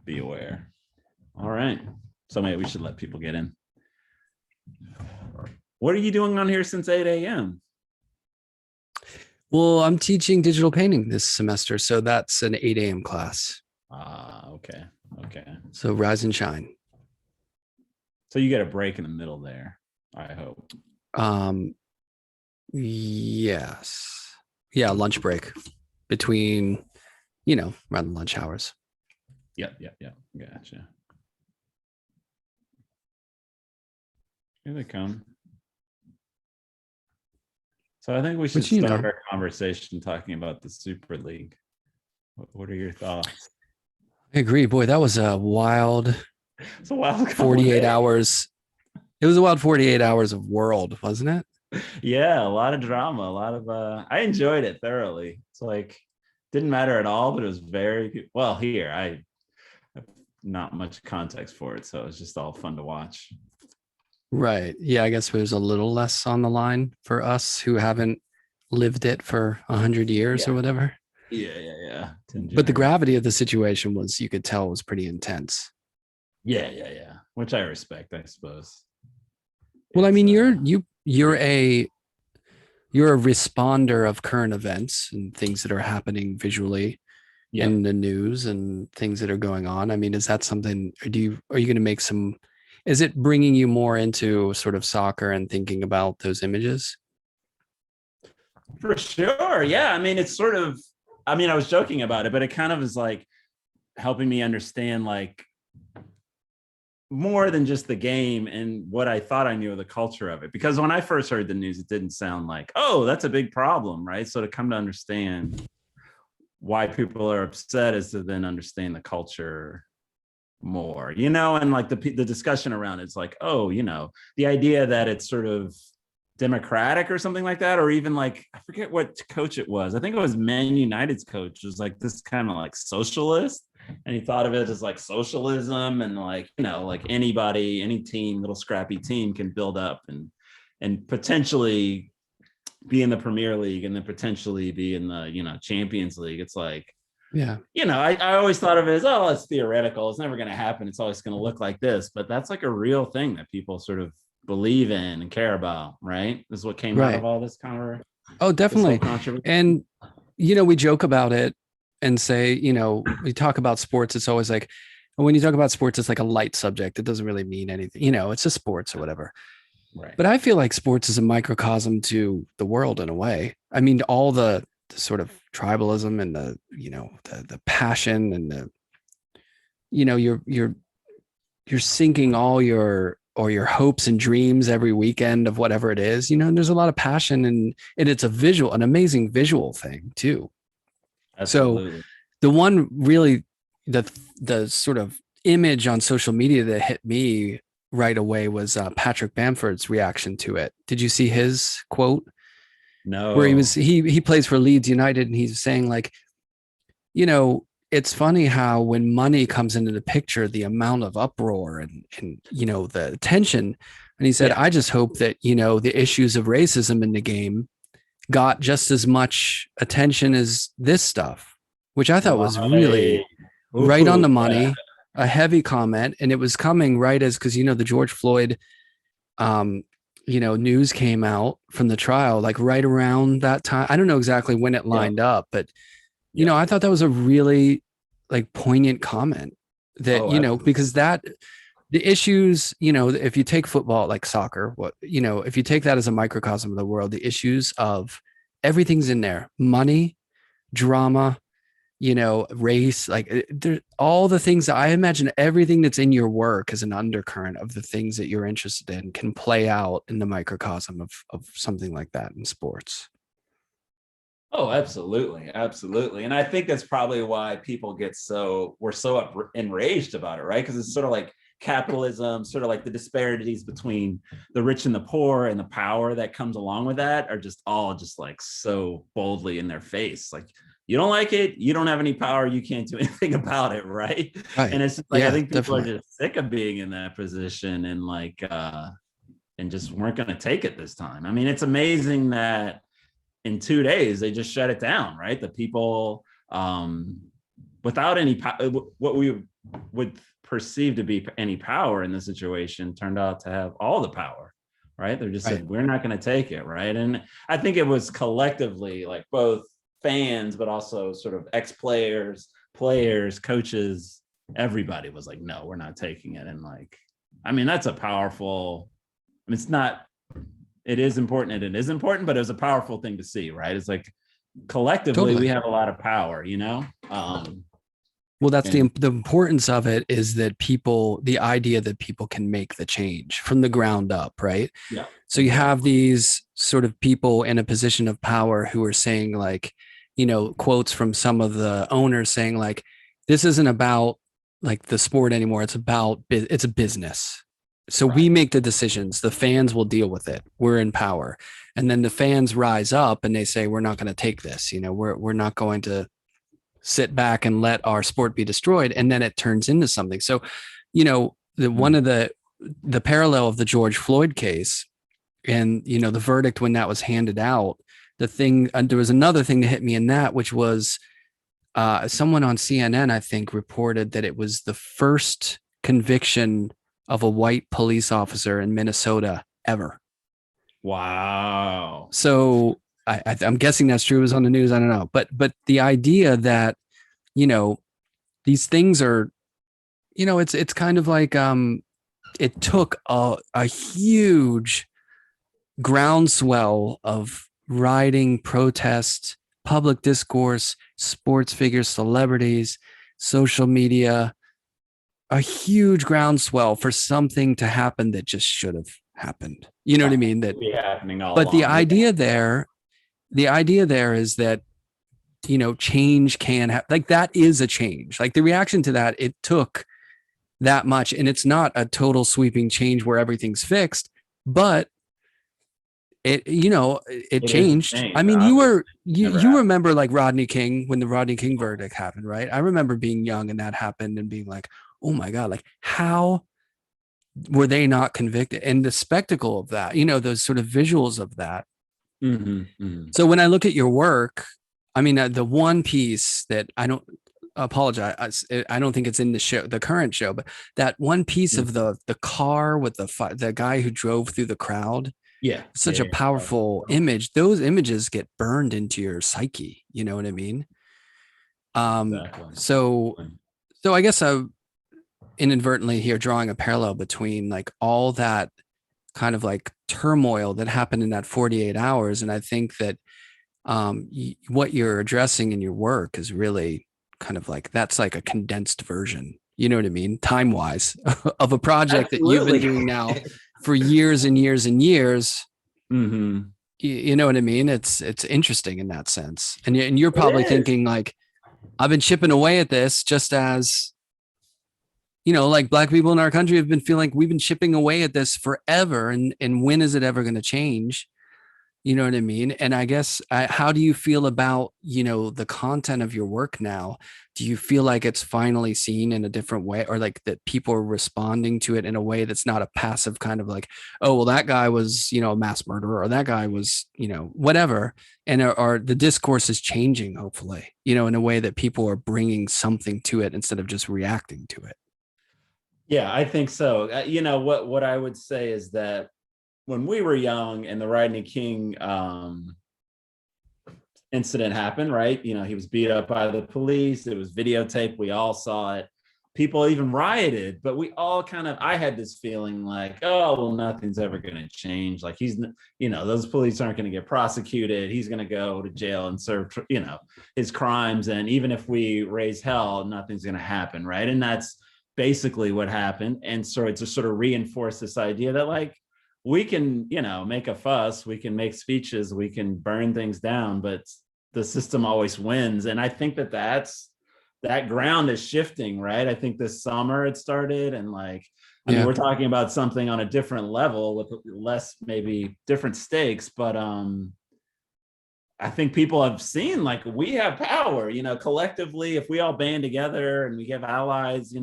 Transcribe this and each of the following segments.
be aware. All right. So maybe we should let people get in. What are you doing on here since 8 a.m.? Well, I'm teaching digital painting this semester, so that's an 8 a.m. class. Okay. So rise and shine. So you get a break in the middle there, I hope. Yes. Yeah, lunch break between, around the lunch hours. Yep. Gotcha. Here they come. So I think we should start our conversation talking about the Super League. What are your thoughts? I agree. Boy, that was a wild, it's a wild 48 hours. It was a wild 48 hours of world, wasn't it? Yeah, a lot of drama, a lot of I enjoyed it thoroughly. It's like didn't matter at all, but it was very well here. I have not much context for it, so it was just all fun to watch. Right. Yeah, I guess there's a little less on the line for us who haven't lived it for 100 years or whatever. Yeah. But the gravity of the situation was, you could tell, was pretty intense. Yeah. Which I respect, I suppose. Well, I mean, you're a responder of current events and things that are happening visually in the news and things that are going on. I mean, is that something, are you going to make some, is it bringing you more into sort of soccer and thinking about those images? For sure. Yeah. I mean, it's sort of, I was joking about it, but it kind of is like helping me understand like more than just the game and what I thought I knew of the culture of it. Because when I first heard the news, it didn't sound like, oh, that's a big problem, right? So to come to understand why people are upset is to then understand the culture more, and like the discussion around it's like, oh, the idea that it's sort of democratic or something like that, or even like, I forget what coach it was. I think it was Man United's coach was like this kind of like socialist. And he thought of it as like socialism and like, like anybody, any team, little scrappy team can build up and potentially be in the Premier League and then potentially be in the, Champions League. It's like, yeah, I always thought of it as, oh, it's theoretical. It's never going to happen. It's always going to look like this. But that's like a real thing that people sort of believe in and care about, right? This is what came out of all this conversation. Oh, definitely. And, we joke about it and say, we talk about sports. It's always like, when you talk about sports, it's like a light subject. It doesn't really mean anything, it's just sports or whatever. Right. But I feel like sports is a microcosm to the world in a way. I mean, all the sort of tribalism and the passion and the, you're sinking all your hopes and dreams every weekend of whatever it is, and there's a lot of passion and it's an amazing visual thing too. Absolutely. So the one really, the sort of image on social media that hit me right away was Patrick Bamford's reaction to it. Did you see his quote? No. Where he plays for Leeds United and he's saying like, it's funny how when money comes into the picture, the amount of uproar and the attention. And he said, I just hope that, the issues of racism in the game got just as much attention as this stuff, which I thought was really right on the money, a heavy comment. And it was coming right as, because, the George Floyd, news came out from the trial, like right around that time. I don't know exactly when it lined up, but, I thought that was a really like poignant comment that, because that the issues, if you take football, like soccer, if you take that as a microcosm of the world, the issues of everything's in there, money, drama, race, like all the things that I imagine everything that's in your work as an undercurrent of the things that you're interested in can play out in the microcosm of something like that in sports. Oh, absolutely. And I think that's probably why people we're so enraged about it, right? Because it's sort of like capitalism, sort of like the disparities between the rich and the poor and the power that comes along with that are just all just like so boldly in their face. Like, you don't like it, you don't have any power, you can't do anything about it, right? And it's just like, I think people are just sick of being in that position and like and just weren't going to take it this time. I mean, it's amazing that in 2 days they just shut it down, right? The people without any what we would perceive to be any power in the situation turned out to have all the power, right? They just Right. said, we're not going to take it, right? And I think it was collectively, like both fans, but also sort of ex-players, players, coaches, everybody was like, no, we're not taking it. And like, I mean, that's a powerful, I mean, it's not, it is important and it is important, but it was a powerful thing to see, right? It's like collectively Totally. we have a lot of power, you know? Well, that's And the importance of it, is that people, the idea that people can make the change from the ground up, right? yeah, So you have these sort of people in a position of power who are saying, like, quotes from some of the owners saying, like, this isn't about like the sport anymore. It's a business. So right. we make the decisions. The fans will deal with it. We're in power. And then the fans rise up and they say, we're not going to take this. We're not going to sit back and let our sport be destroyed. And then it turns into something. So, one of the parallel of the George Floyd case and, the verdict when that was handed out, there was another thing that hit me in that, which was someone on CNN, I think, reported that it was the first conviction of a white police officer in Minnesota ever. Wow. So I'm guessing that's true. It was on the news. I don't know. But the idea that, these things are, it's kind of like it took a huge groundswell of rioting, protest, public discourse, sports figures, celebrities, social media, a huge groundswell for something to happen that just should have happened. You know what I mean? That be happening all but along. the idea there is that, change can have, like, that is a change. Like the reaction to that, it took that much, and it's not a total sweeping change where everything's fixed, but it changed. Change, I mean, you happened. remember like Rodney King, when the Rodney King verdict happened, right? I remember being young and that happened and being like, oh my God, like how were they not convicted? And the spectacle of that, those sort of visuals of that. Mm-hmm, mm-hmm. So when I look at your work, I mean, the one piece that I don't apologize, I don't think it's in the current show, but that one piece of the car with the guy who drove through the crowd, Yeah, such a powerful image. Those images get burned into your psyche. You know what I mean? Exactly. So I guess I'm inadvertently here drawing a parallel between like all that kind of like turmoil that happened in that 48 hours. And I think that what you're addressing in your work is really kind of like, that's like a condensed version, you know what I mean, time wise, of a project that you've been doing now for years and years and years. Mm-hmm. You know what I mean? It's interesting in that sense. And you're probably thinking like, I've been chipping away at this, just as, like Black people in our country have been feeling like we've been chipping away at this forever. And when is it ever going to change? You know what I mean? And I guess, how do you feel about, the content of your work now? Do you feel like it's finally seen in a different way, or like that people are responding to it in a way that's not a passive kind of like, oh, well, that guy was, a mass murderer, or that guy was, whatever. And or the discourse is changing, hopefully, in a way that people are bringing something to it instead of just reacting to it. Yeah, I think so. What I would say is that when we were young and the Rodney King incident happened, right? He was beat up by the police. It was videotaped. We all saw it. People even rioted, but we all I had this feeling like, oh, well, nothing's ever going to change. Like those police aren't going to get prosecuted. He's going to go to jail and serve, his crimes. And even if we raise hell, nothing's going to happen, right? And that's basically what happened. And so it just sort of reinforced this idea that like, we can, make a fuss, we can make speeches, we can burn things down, but the system always wins. And I think that ground is shifting, right? I think this summer it started, and like, I mean, we're talking about something on a different level with less, maybe different stakes, but I think people have seen like we have power, collectively, if we all band together and we have allies,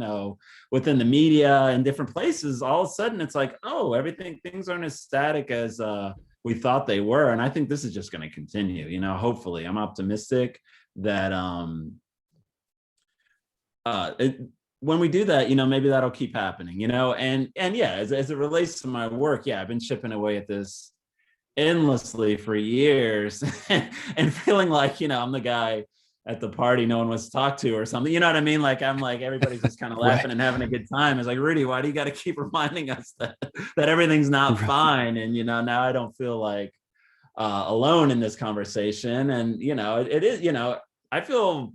within the media and different places, all of a sudden it's like, oh, things aren't as static as we thought they were. And I think this is just going to continue, hopefully. I'm optimistic that when we do that, maybe that'll keep happening, and yeah, as it relates to my work, yeah, I've been chipping away at this endlessly for years and feeling like, I'm the guy at the party no one wants to talk to or something. You know what I mean? Like, I'm like, everybody's just kind of laughing Right. and having a good time. It's like, Rudy, why do you got to keep reminding us that everything's not Right. fine? And, now I don't feel like alone in this conversation. And, it is, I feel,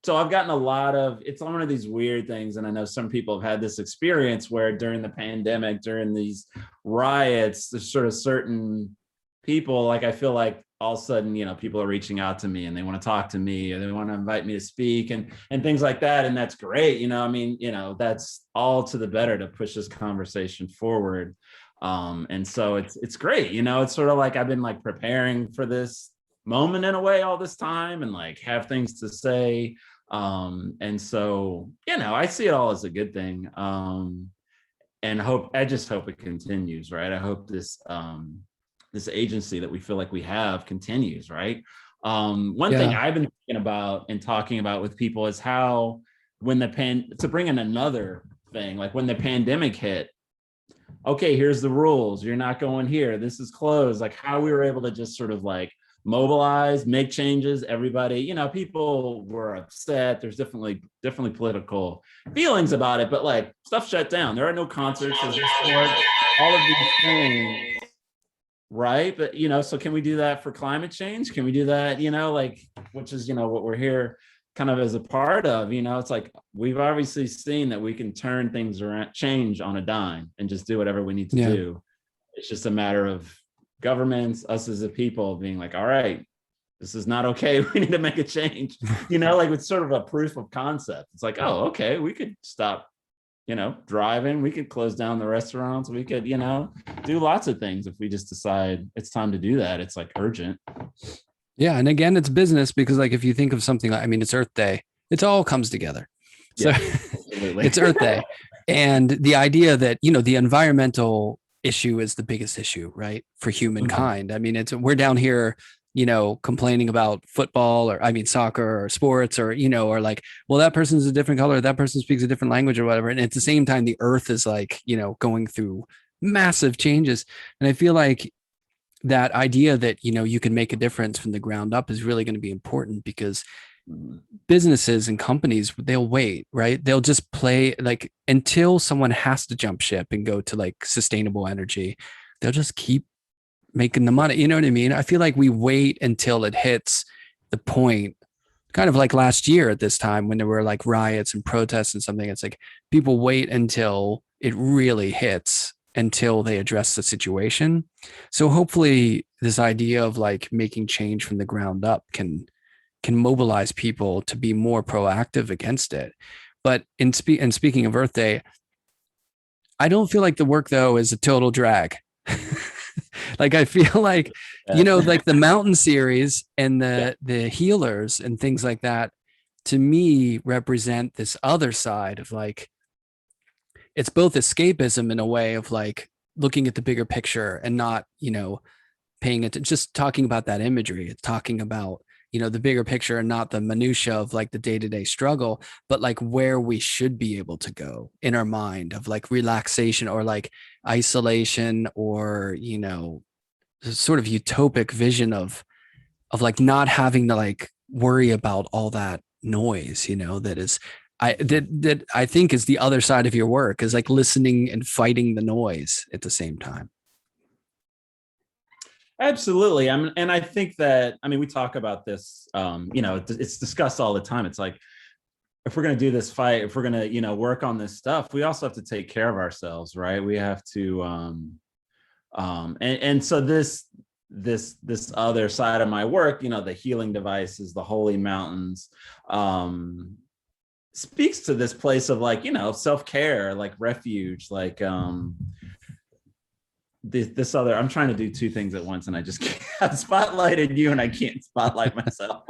so I've gotten a lot of, it's one of these weird things. And I know some people have had this experience where during the pandemic, during these riots, there's sort of certain people, like, I feel like all of a sudden, people are reaching out to me and they want to talk to me or they want to invite me to speak and things like that. And that's great. I mean, that's all to the better to push this conversation forward. And so it's great. It's sort of like I've been like preparing for this moment in a way all this time and like have things to say. And so, I see it all as a good thing. And I just hope it continues, right? I hope this agency that we feel like we have continues, right? One thing I've been thinking about and talking about with people is how to bring in another thing, like when the pandemic hit, okay, here's the rules. You're not going here. This is closed. Like how we were able to just sort of like mobilize, make changes. Everybody, people were upset. There's definitely political feelings about it, but like stuff shut down. There are no concerts, there's no sport, all of these things, right? But so can we do that for climate change? Can we do that? Like, which is what we're here kind of as a part of. It's like we've obviously seen that we can turn things around, change on a dime, and just do whatever we need to do. It's just a matter of governments, us as a people being like, all right, this is not okay. We need to make a change. Like it's sort of a proof of concept. It's like, oh, okay, we could stop, driving. We could close down the restaurants. We could, do lots of things if we just decide it's time to do that. It's like urgent. Yeah. And again, it's business because like if you think of something like, I mean, it's Earth Day, it all comes together. So it's Earth Day. And the idea that, the environmental issue is the biggest issue, right? For humankind. I mean, we're down here, complaining about football or soccer or sports or, or like, well, that person's a different color, that person speaks a different language or whatever. And at the same time, the earth is like, going through massive changes. And I feel like that idea that, you can make a difference from the ground up is really going to be important because businesses and companies, they'll wait, right? They'll just play like until someone has to jump ship and go to like sustainable energy. They'll just keep making the money. You know what I mean? I feel like we wait until it hits the point, kind of like last year at this time when there were like riots and protests and something. It's like people wait until it really hits until they address the situation. So hopefully this idea of like making change from the ground up can mobilize people to be more proactive against it. But speaking of Earth Day, I don't feel like the work though is a total drag. Like I feel like, like the mountain series and the healers and things like that, to me represent this other side of like, it's both escapism in a way of like looking at the bigger picture and not, paying it, just talking about that imagery. It's talking about, the bigger picture and not the minutia of like the day-to-day struggle, but like where we should be able to go in our mind of like relaxation or like isolation or, sort of utopic vision of like not having to like worry about all that noise, that is, that I think is the other side of your work is like listening and fighting the noise at the same time. Absolutely. And I think that, we talk about this, it's discussed all the time. It's like, if we're going to do this fight, if we're going to, work on this stuff, we also have to take care of ourselves, right? We have to, and so this other side of my work, the healing devices, the holy mountains, speaks to this place of like, self-care, like refuge, like, this other, I'm trying to do two things at once and I just can't. I've spotlighted you and I can't spotlight myself.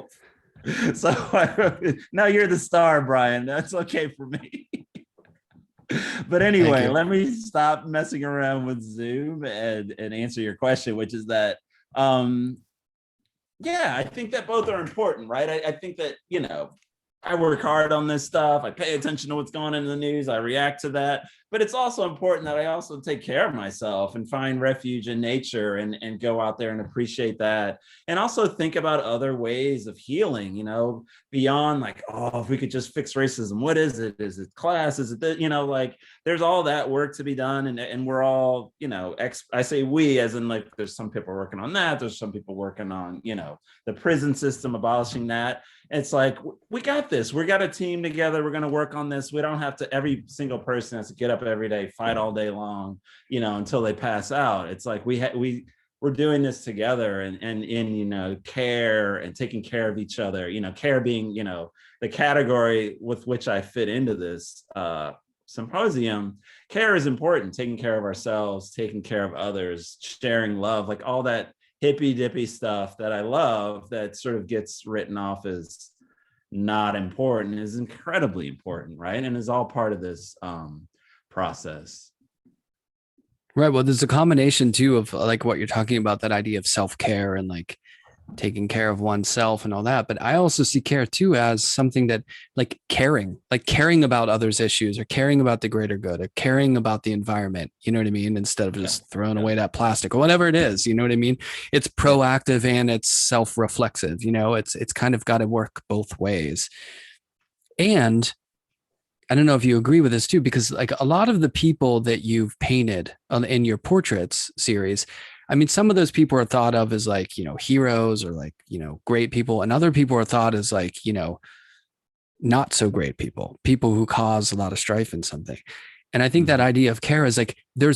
So now you're the star, Brian. That's okay for me. But anyway, let me stop messing around with Zoom and answer your question, which is that, I think that both are important, right? I think that, I work hard on this stuff. I pay attention to what's going on in the news. I react to that. But it's also important that I also take care of myself and find refuge in nature and go out there and appreciate that. And also think about other ways of healing, beyond like, oh, if we could just fix racism, what is it? Is it class? Is it that, like there's all that work to be done. And we're all, I say we as in like, there's some people working on that. There's some people working on, the prison system, abolishing that. It's like, we got this. We got a team together. We're going to work on this. We don't have to, every single person has to get up every day, fight all day long, until they pass out. It's like we're doing this together and in, care and taking care of each other, care being, the category with which I fit into this symposium. Care is important, taking care of ourselves, taking care of others, sharing love, like all that hippy dippy stuff that I love that sort of gets written off as not important is incredibly important, right? And is all part of this process. Right. Well, there's a combination too of like what you're talking about, that idea of self-care and like taking care of oneself and all that. But I also see care too as something that like caring about others' issues, or caring about the greater good, or caring about the environment. You know what I mean? Instead of just throwing away that plastic or whatever it is, you know what I mean? It's proactive and it's self-reflexive, it's kind of got to work both ways. And I don't know if you agree with this too, because like a lot of the people that you've painted in your portraits series, I mean, some of those people are thought of as like, heroes or like, great people. And other people are thought as like, not so great people who cause a lot of strife in something. And I think that idea of care is like, there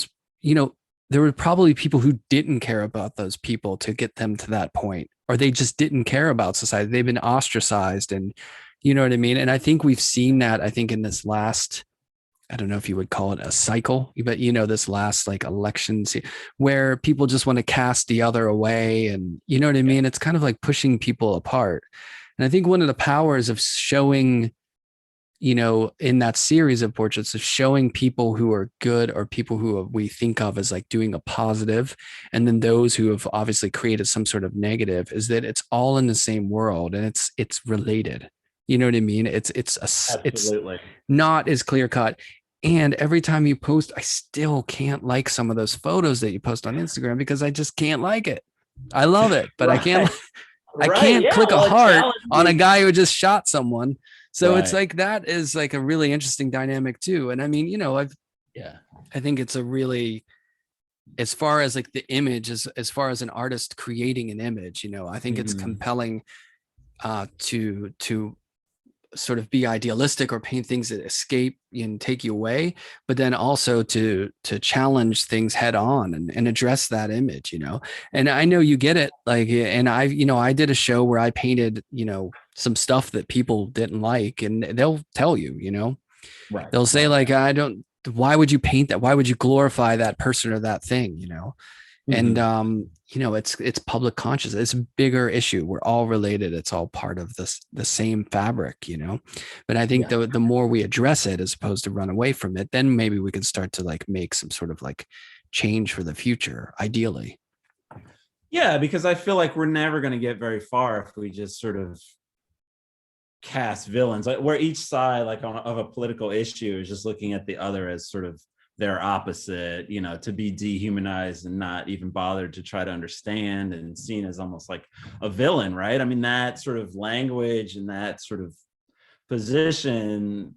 were probably people who didn't care about those people to get them to that point, or they just didn't care about society. They've been ostracized, and you know what I mean? And I think we've seen that, I think in this last, I don't know if you would call it a cycle, but this last like election where people just want to cast the other away. And you know what I mean? It's kind of like pushing people apart. And I think one of the powers of showing, in that series of portraits, of showing people who are good, or people who we think of as like doing a positive, and then those who have obviously created some sort of negative, is that it's all in the same world and it's related. You know what I mean? It's not as clear cut. And every time you post, I still can't like some of those photos that you post on Instagram because I just can't like it. I love it, but I can't click a heart on a guy who just shot someone. So it's like, that is like a really interesting dynamic too. And I mean, I think it's a really, as far as like the image, as far as an artist creating an image, I think it's compelling to sort of be idealistic or paint things that escape and take you away, but then also to challenge things head on and address that image, and I know you get it. Like, and I did a show where I painted, some stuff that people didn't like, and they'll tell you, right. They'll say like, why would you paint that? Why would you glorify that person or that thing? And it's public consciousness. It's a bigger issue. We're all related. It's all part of the same fabric, But I think the more we address it, as opposed to run away from it, then maybe we can start to like make some sort of like change for the future, ideally. Yeah, because I feel like we're never going to get very far if we just sort of cast villains, like where each side of a political issue is just looking at the other as sort of their opposite, to be dehumanized and not even bothered to try to understand, and seen as almost like a villain, right? I mean, that sort of language and that sort of position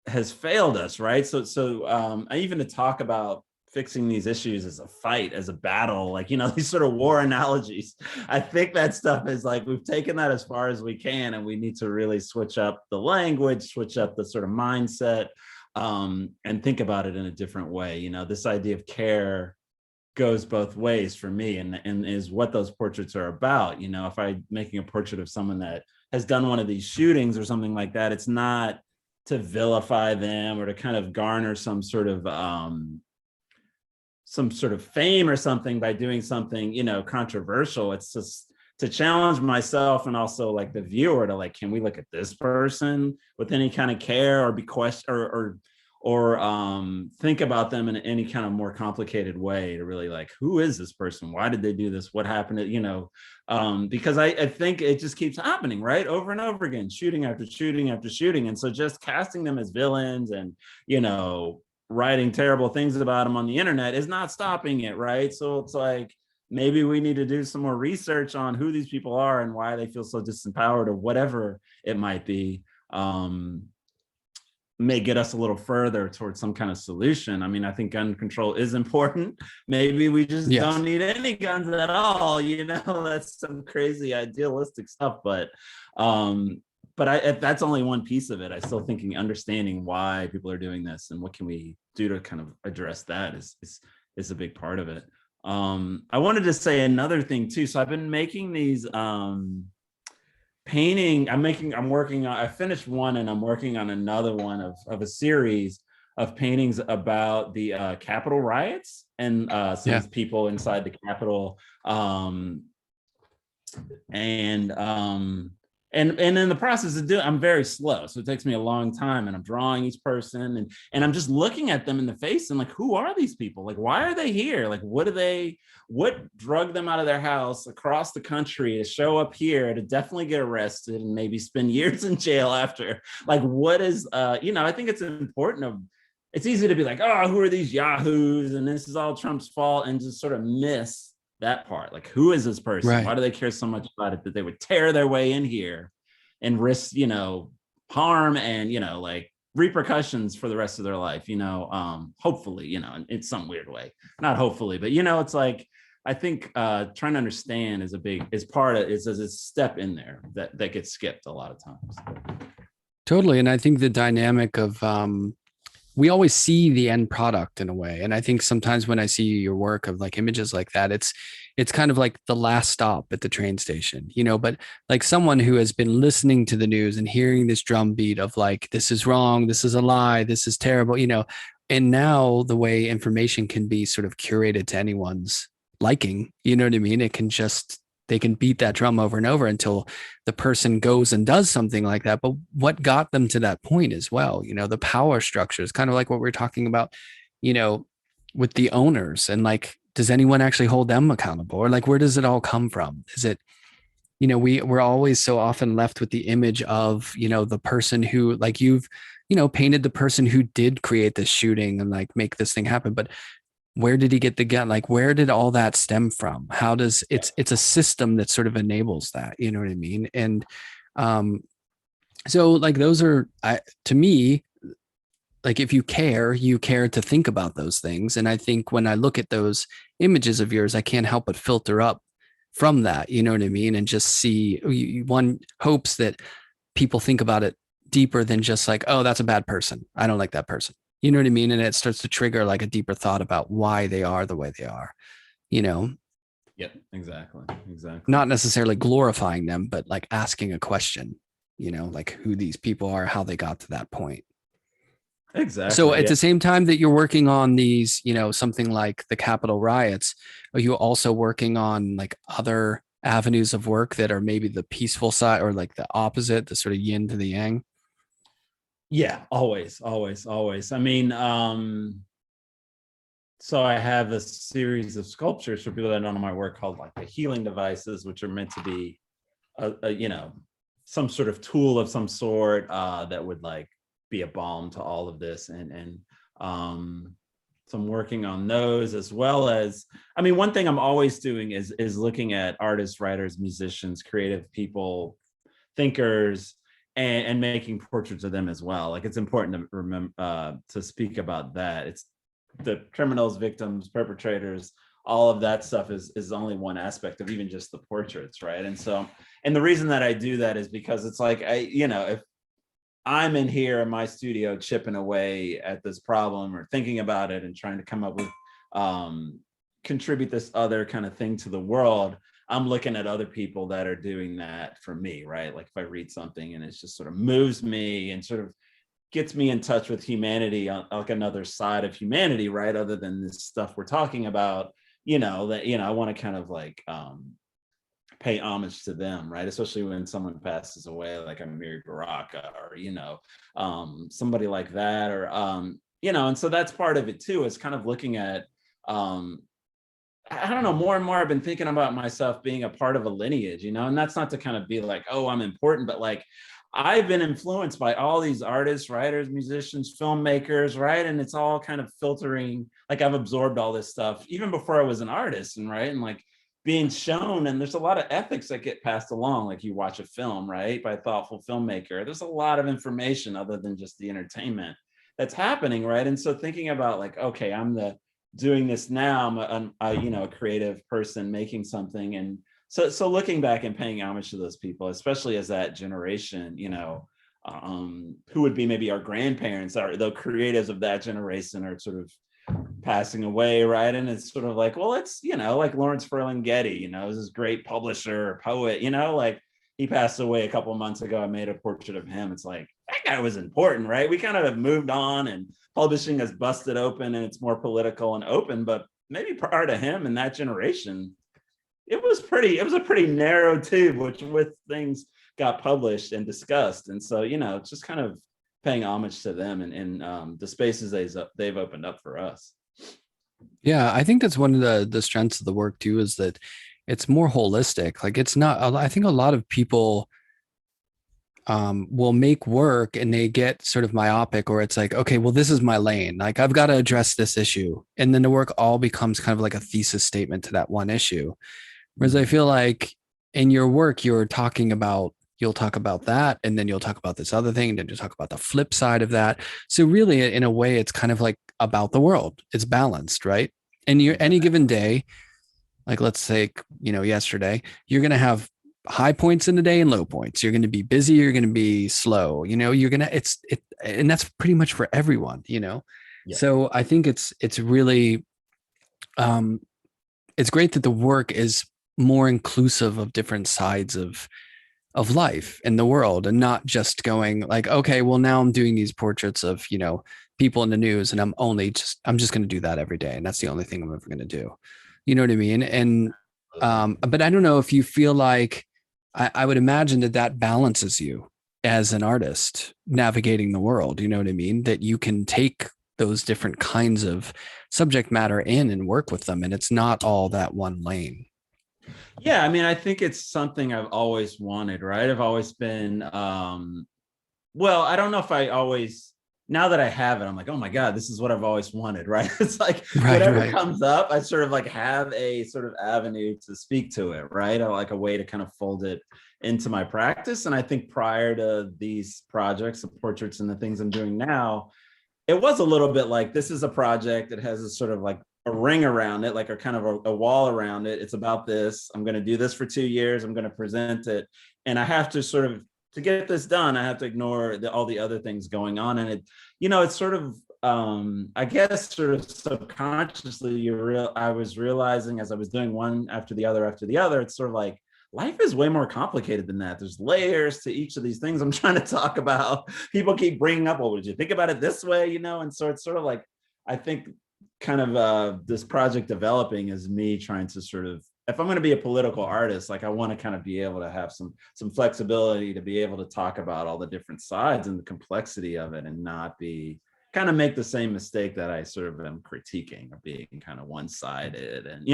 has failed us, right? So even to talk about fixing these issues as a fight, as a battle, like, these sort of war analogies, I think that stuff is like, we've taken that as far as we can, and we need to really switch up the language, switch up the sort of mindset, and think about it in a different way. This idea of care goes both ways for me, and is what those portraits are about. If I'm making a portrait of someone that has done one of these shootings or something like that, it's not to vilify them or to kind of garner some sort of fame or something by doing something, controversial. It's just to challenge myself, and also like the viewer to like, can we look at this person with any kind of care, or be questioned, think about them in any kind of more complicated way to really like, who is this person? Why did they do this? What happened? Because I think it just keeps happening, right? Over and over again, shooting after shooting after shooting. And so just casting them as villains and, writing terrible things about them on the internet is not stopping it, right? So it's like, maybe we need to do some more research on who these people are and why they feel so disempowered or whatever it might be. May get us a little further towards some kind of solution. I mean, I think gun control is important. Maybe we just don't need any guns at all. That's some crazy idealistic stuff, but that's only one piece of it. I still thinking understanding why people are doing this and what can we do to kind of address that is a big part of it. I wanted to say another thing too. So I've been making these painting. I finished one and I'm working on another one of a series of paintings about the Capitol riots and some people inside the Capitol. And in the process of doing, I'm very slow, so it takes me a long time, and I'm drawing each person, and I'm just looking at them in the face and like, who are these people? Like, why are they here? Like, what drug them out of their house across the country to show up here to definitely get arrested and maybe spend years in jail after? Like, what is I think it's important it's easy to be like, oh, who are these yahoos and this is all Trump's fault, and just sort of miss that part. Like, who is this person? Right. Why do they care so much about it that they would tear their way in here and risk, harm and, like repercussions for the rest of their life, hopefully, in some weird way, not hopefully, but, it's like, I think trying to understand is a step in there that gets skipped a lot of times. Totally. And I think the dynamic of, we always see the end product in a way. And I think sometimes when I see your work of like images like that, it's kind of like the last stop at the train station, but like someone who has been listening to the news and hearing this drumbeat of like, this is wrong, this is a lie, this is terrible, and now the way information can be sort of curated to anyone's liking, you know what I mean? They can beat that drum over and over until the person goes and does something like that. But what got them to that point as well? The power structure is kind of like what we're talking about, with the owners, and like, does anyone actually hold them accountable, or like, where does it all come from? Is it, we're always so often left with the image of, the person who, like, you've, painted the person who did create this shooting and like make this thing happen. But where did he get the gun? Like, where did all that stem from? How does it's a system that sort of enables that, you know what I mean? And so like, those are, to me, like, if you care to think about those things. And I think when I look at those images of yours, I can't help but filter up from that, you know what I mean? And just see, one hopes that people think about it deeper than just like, oh, that's a bad person, I don't like that person. You know what I mean? And it starts to trigger like a deeper thought about why they are the way they are, Yep, exactly. Not necessarily glorifying them, but like asking a question, like who these people are, how they got to that point. Exactly. So at the same time that you're working on these, something like the Capitol riots, are you also working on like other avenues of work that are maybe the peaceful side, or like the opposite, the sort of yin to the yang? Yeah, always. I mean, so I have a series of sculptures for people that don't know my work called like the healing devices, which are meant to be, some sort of tool of some sort that would like be a balm to all of this. And so I'm working on those, as well as, I mean, one thing I'm always doing is looking at artists, writers, musicians, creative people, thinkers, and making portraits of them as well. Like, it's important to remember to speak about that. It's the criminals, victims, perpetrators, all of that stuff is only one aspect of even just the portraits, right? And so, and the reason that I do that is because it's like, if I'm in here in my studio chipping away at this problem or thinking about it and trying to come up with contribute this other kind of thing to the world, I'm looking at other people that are doing that for me, right? Like, if I read something and it just sort of moves me and sort of gets me in touch with humanity on like another side of humanity, right? Other than this stuff we're talking about, I want to kind of like pay homage to them, right? Especially when someone passes away, like Amiri Baraka, or somebody like that, or and so that's part of it too, is kind of looking at, um, I don't know, more and more I've been thinking about myself being a part of a lineage, and that's not to kind of be like, oh, I'm important, but like I've been influenced by all these artists, writers, musicians, filmmakers, right? And it's all kind of filtering, like I've absorbed all this stuff even before I was an artist, and right. And like being shown, and there's a lot of ethics that get passed along. Like you watch a film, right, by a thoughtful filmmaker. There's a lot of information other than just the entertainment that's happening, right? And so thinking about like, okay, I'm the doing this now. I'm a creative person making something, and so looking back and paying homage to those people, especially as that generation, who would be maybe our grandparents, or the creatives of that generation are sort of passing away, right? And it's sort of like, well, it's, like Lawrence Ferlinghetti, is this great publisher, poet, like he passed away a couple of months ago. I made a portrait of him. It's like, that guy was important, right? We kind of have moved on, and publishing has busted open, and it's more political and open. But maybe prior to him and that generation, it was a pretty narrow tube, which with things got published and discussed. And so, it's just kind of paying homage to them, and the spaces they've opened up for us. Yeah, I think that's one of the strengths of the work too, is that it's more holistic. Like it's not, I think a lot of people will make work and they get sort of myopic, or it's like, okay, well, this is my lane. Like I've got to address this issue. And then the work all becomes kind of like a thesis statement to that one issue. Whereas I feel like in your work, you'll talk about that, and then you'll talk about this other thing, and then you'll talk about the flip side of that. So really, in a way, it's kind of like about the world. It's balanced, right? And any given day, like let's say, yesterday, you're going to have high points in the day and low points. You're going to be busy. You're going to be slow. You're going to, and that's pretty much for everyone, Yeah. So I think it's really, it's great that the work is more inclusive of different sides of life in the world, and not just going like, okay, well, now I'm doing these portraits of, people in the news, and I'm just going to do that every day. And that's the only thing I'm ever going to do. You know what I mean? And, but I don't know if you feel like, I would imagine that balances you as an artist navigating the world. You know what I mean? That you can take those different kinds of subject matter in and work with them. And it's not all that one lane. Yeah, I mean, I think it's something I've always wanted, right? I've always been, well, I don't know if I always, now that I have it, I'm like, oh my God, this is what I've always wanted, right? It's like whatever comes up, I sort of like have a sort of avenue to speak to it, right? Or like a way to kind of fold it into my practice. And I think prior to these projects, the portraits and the things I'm doing now, it was a little bit like, this is a project that has a sort of like a ring around it, like a kind of a wall around it. It's about this. I'm going to do this for 2 years. I'm going to present it. And I have to sort of, to get this done, I have to ignore all the other things going on. And it's sort of, I guess sort of subconsciously, I was realizing as I was doing one after the other, it's sort of like, life is way more complicated than that. There's layers to each of these things I'm trying to talk about. People keep bringing up, well, would you think about it this way? And so it's sort of like, I think kind of this project developing is me trying to sort of, if I'm going to be a political artist, like I want to kind of be able to have some flexibility to be able to talk about all the different sides and the complexity of it, and not be kind of make the same mistake that I sort of am critiquing, or being kind of one-sided. And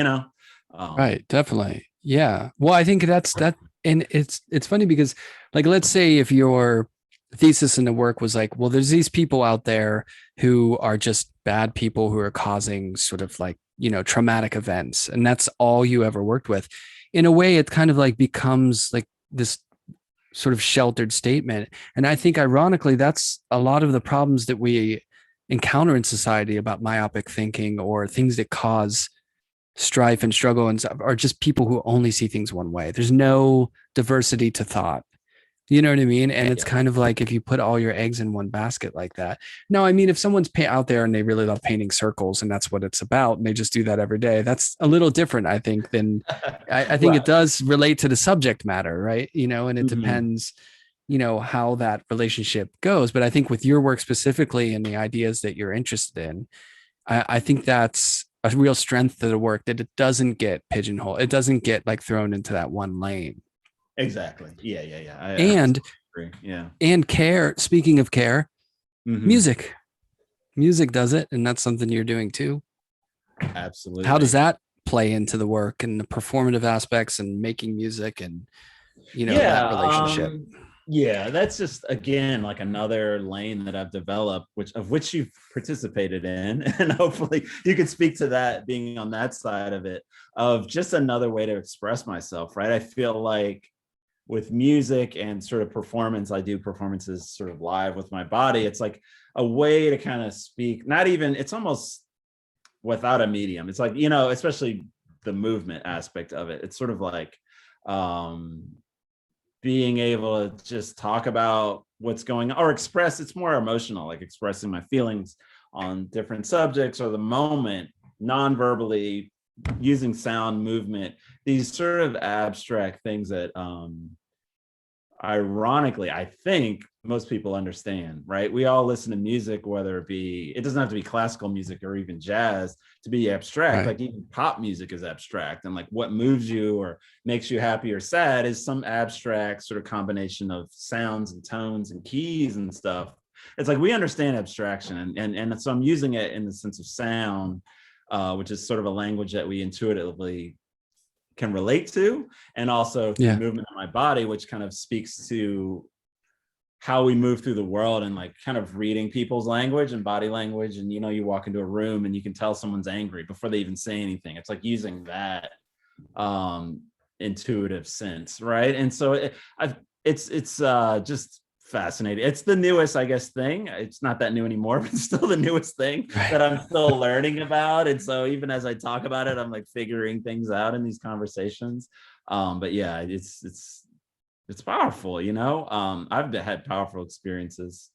right, definitely. Yeah. Well, I think that's that. And it's funny because, like, let's say if your thesis in the work was like, well, there's these people out there who are just bad people who are causing sort of like, traumatic events, and that's all you ever worked with. In a way, it kind of like becomes like this sort of sheltered statement. And I think ironically, that's a lot of the problems that we encounter in society about myopic thinking, or things that cause strife and struggle, and stuff, are just people who only see things one way. There's no diversity to thought. You know what I mean? And it's kind of like if you put all your eggs in one basket like that. Now, I mean, if someone's out there and they really love painting circles and that's what it's about, and they just do that every day, that's a little different, I think, than I think it does relate to the subject matter, right? And it depends, how that relationship goes. But I think with your work specifically and the ideas that you're interested in, I think that's a real strength to the work, that it doesn't get pigeonholed. It doesn't get like thrown into that one lane. Exactly. Yeah. And agree. Yeah. And care. Speaking of care, music. music does it, and that's something you're doing too. Absolutely. How does that play into the work and the performative aspects and making music and, that relationship? Yeah, that's just, again, like another lane that I've developed, which you've participated in, and hopefully you could speak to that, being on that side of it, of just another way to express myself, right? I feel like with music and sort of performance, I do performances sort of live with my body. It's like a way to kind of speak, not even, it's almost without a medium. It's like, especially the movement aspect of it. It's sort of like, being able to just talk about what's going on or express. It's more emotional, like expressing my feelings on different subjects or the moment, non-verbally, using sound, movement, these sort of abstract things that ironically, I think most people understand, right? We all listen to music, whether it doesn't have to be classical music or even jazz to be abstract. Right. Like even pop music is abstract, and like what moves you or makes you happy or sad is some abstract sort of combination of sounds and tones and keys and stuff. It's like we understand abstraction, and so I'm using it in the sense of sound, which is sort of a language that we intuitively can relate to, and also through movement of my body, which kind of speaks to how we move through the world and like kind of reading people's language and body language. And you walk into a room and you can tell someone's angry before they even say anything. It's like using that intuitive sense, right? And so it's just fascinating. It's the newest, I guess, thing. It's not that new anymore, but it's still the newest thing that I'm still learning about. And so even as I talk about it, I'm like figuring things out in these conversations. But yeah, it's powerful, I've had powerful experiences.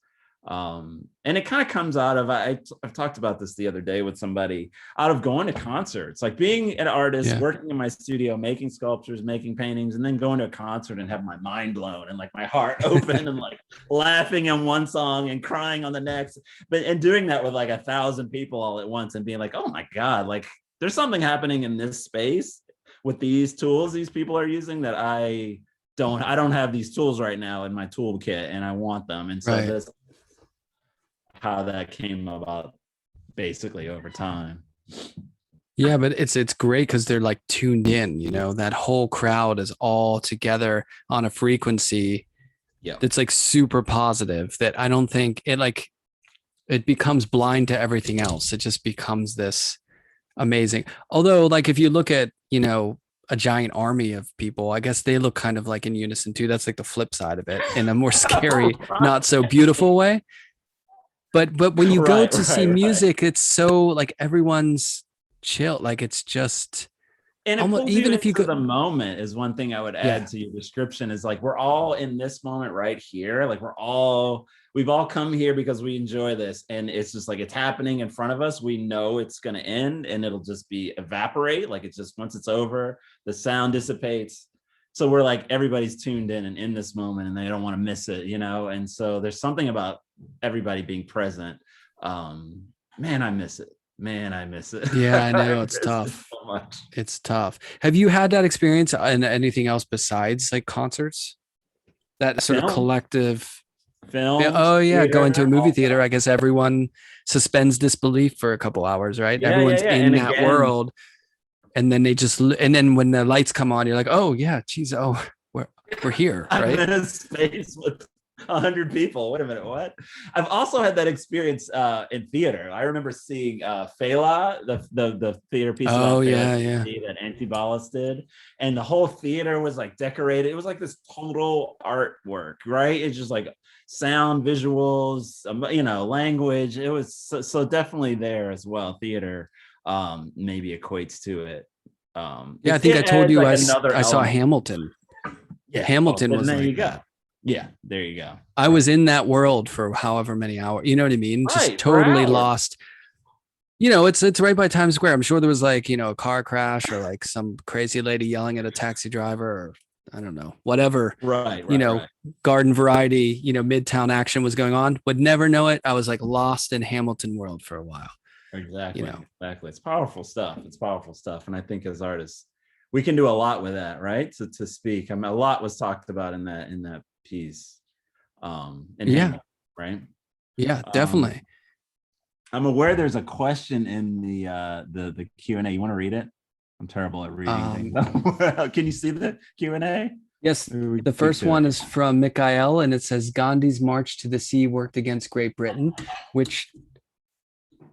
And it kind of comes out of, I've talked about this the other day with somebody, out of going to concerts, like being an artist, working in my studio, making sculptures, making paintings, and then going to a concert and have my mind blown and like my heart open and like laughing on one song and crying on the next, and doing that with like 1,000 people all at once and being like, oh my God, like there's something happening in this space with these tools these people are using that I don't have these tools right now in my toolkit, and I want them. And so this, how that came about basically over time. Yeah, but it's great because they're like tuned in, that whole crowd is all together on a frequency that's like super positive, that I don't think it becomes blind to everything else. It just becomes this amazing. Although like if you look at, a giant army of people, I guess they look kind of like in unison too. That's like the flip side of it in a more scary, not so beautiful way. But when you go to see music, it's so like everyone's chill. Like it's just, and it pulls even if you go, the moment is one thing I would add to your description, is like we're all in this moment right here. Like we've all come here because we enjoy this, and it's just like it's happening in front of us. We know it's going to end and it'll just be evaporate. Like it's just, once it's over, the sound dissipates. So we're like, everybody's tuned in and in this moment, and they don't want to miss it, and so there's something about everybody being present. Man, I miss it. Yeah, I know. It's tough. So much. It's tough. Have you had that experience in anything else besides like concerts? That sort of collective film. Oh yeah, going to a movie theater. I guess everyone suspends disbelief for a couple hours, right? Everyone's in that world, and then and then when the lights come on, you're like, oh yeah, geez, we're here, right? I'm in a space with 100 people. Wait a minute, what? I've also had that experience in theater. I remember seeing Fela, the theater piece that Antibalas did, and the whole theater was like decorated. It was like this total artwork, right? It's just like sound, visuals, language. It was so definitely there as well. Theater maybe equates to it. I think I told you I saw Hamilton. Yeah, Hamilton was there like you go. Yeah, there you go. I was in that world for however many hours. You know what I mean? Just totally lost. It's right by Times Square. I'm sure there was like, a car crash or like some crazy lady yelling at a taxi driver, or I don't know, whatever. Right. Garden variety, Midtown action was going on. Would never know it. I was like lost in Hamilton world for a while. Exactly. Exactly. It's powerful stuff. And I think as artists, we can do a lot with that, right? To speak. I mean, a lot was talked about in that piece. Hamilton, right? Yeah, definitely. I'm aware there's a question in the Q&A. You want to read it? I'm terrible at reading things. Can you see the Q&A? Yes, the first one is from Mikhail, and it says Gandhi's march to the sea worked against Great Britain, which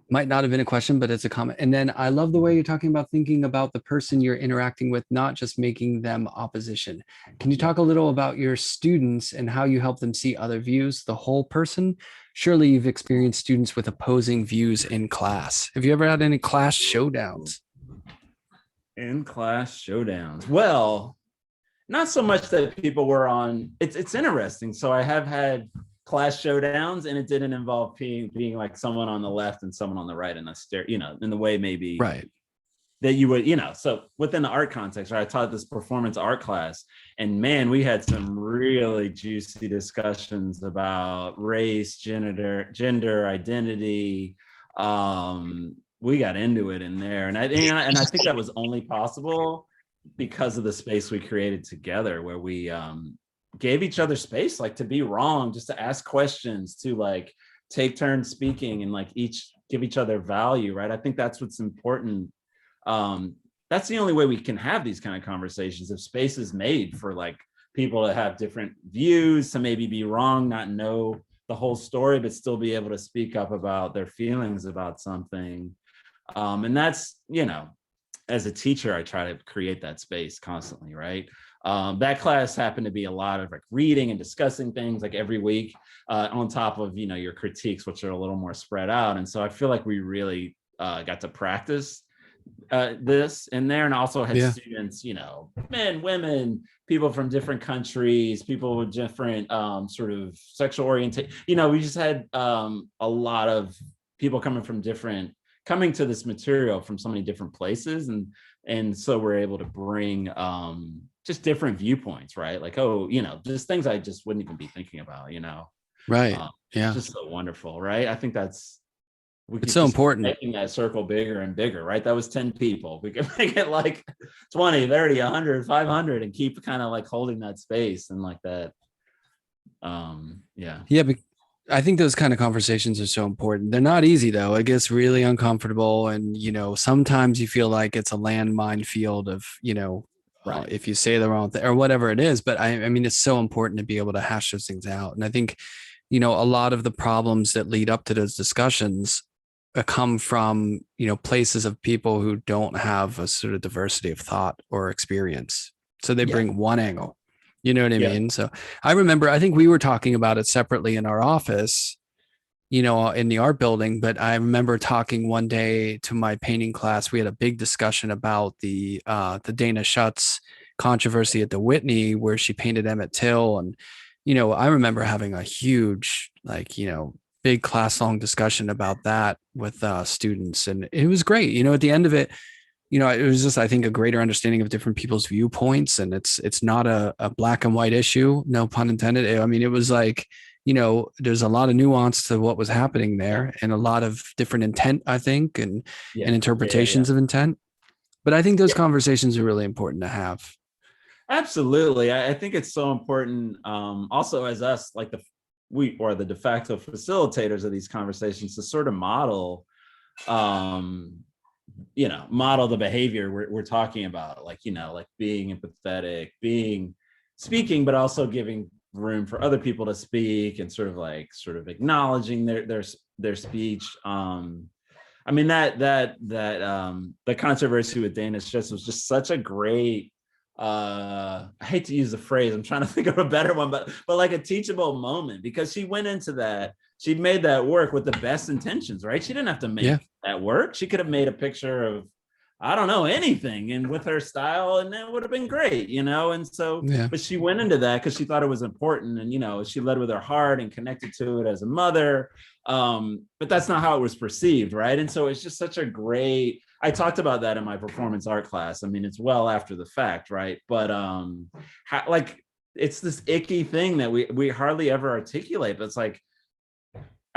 might not have been a question, but it's a comment. And then I love the way you're talking about thinking about the person you're interacting with, not just making them opposition. Can you talk a little about your students and how you help them see other views, the whole person? Surely you've experienced students with opposing views in class. Have you ever had any class showdowns? In class showdowns. Well, not so much that people were on. It's interesting. So I have had class showdowns, and it didn't involve being like someone on the left and someone on the right in a in the way maybe right that you would, so within the art context, right? I taught this performance art class, and man, we had some really juicy discussions about race, gender identity. We got into it in there, and I think that was only possible because of the space we created together, where we gave each other space, like to be wrong, just to ask questions, to like take turns speaking, and like each give each other value, right? I think that's what's important. That's the only way we can have these kind of conversations, if space is made for like people to have different views, to maybe be wrong, not know the whole story, but still be able to speak up about their feelings about something. And that's, as a teacher, I try to create that space constantly, right? That class happened to be a lot of like reading and discussing things like every week, on top of, your critiques, which are a little more spread out. And so I feel like we really got to practice this in there, and also had students, men, women, people from different countries, people with different sort of sexual orientation. We just had a lot of people coming to this material from so many different places, and so we're able to bring just different viewpoints, right? Like, just things I just wouldn't even be thinking about, right it's just so wonderful, right? I think it's so important, making that circle bigger and bigger, right? That was 10 people. We could make it like 20, 30, 100, 500, and keep kind of like holding that space and like that. But I think those kind of conversations are so important. They're not easy though. It gets really uncomfortable, and sometimes you feel like it's a landmine field of right. If you say the wrong thing or whatever it is. But I mean, it's so important to be able to hash those things out. And I think a lot of the problems that lead up to those discussions come from places of people who don't have a sort of diversity of thought or experience, so they bring one angle, you know what I mean? So I remember, I think we were talking about it separately in our office, in the art building, but I remember talking one day to my painting class. We had a big discussion about the Dana Schutz controversy at the Whitney, where she painted Emmett Till, and I remember having a huge big class long discussion about that with students. And it was great. At the end of it, it was just, I think, a greater understanding of different people's viewpoints. And it's not a black and white issue, no pun intended. I mean, it was like, there's a lot of nuance to what was happening there, and a lot of different intent, I think, and interpretations of intent. But I think those conversations are really important to have. Absolutely. I think it's so important. Also, as us, like the de facto facilitators of these conversations, to sort of model model the behavior we're talking about, like being empathetic, speaking, but also giving room for other people to speak, and sort of acknowledging their speech. I mean, that the controversy with Dana Schutz was just such a great, I hate to use the phrase, I'm trying to think of a better one, but like a teachable moment, because she went into that, she made that work with the best intentions, right? She didn't have to make that work. She could have made a picture of, I don't know, anything, and with her style, and that would have been great, and so, but she went into that because she thought it was important, and she led with her heart and connected to it as a mother, but that's not how it was perceived, right? And so it's just such a great, I talked about that in my performance art class. I mean, it's well after the fact, right? But it's this icky thing that we hardly ever articulate, but it's like,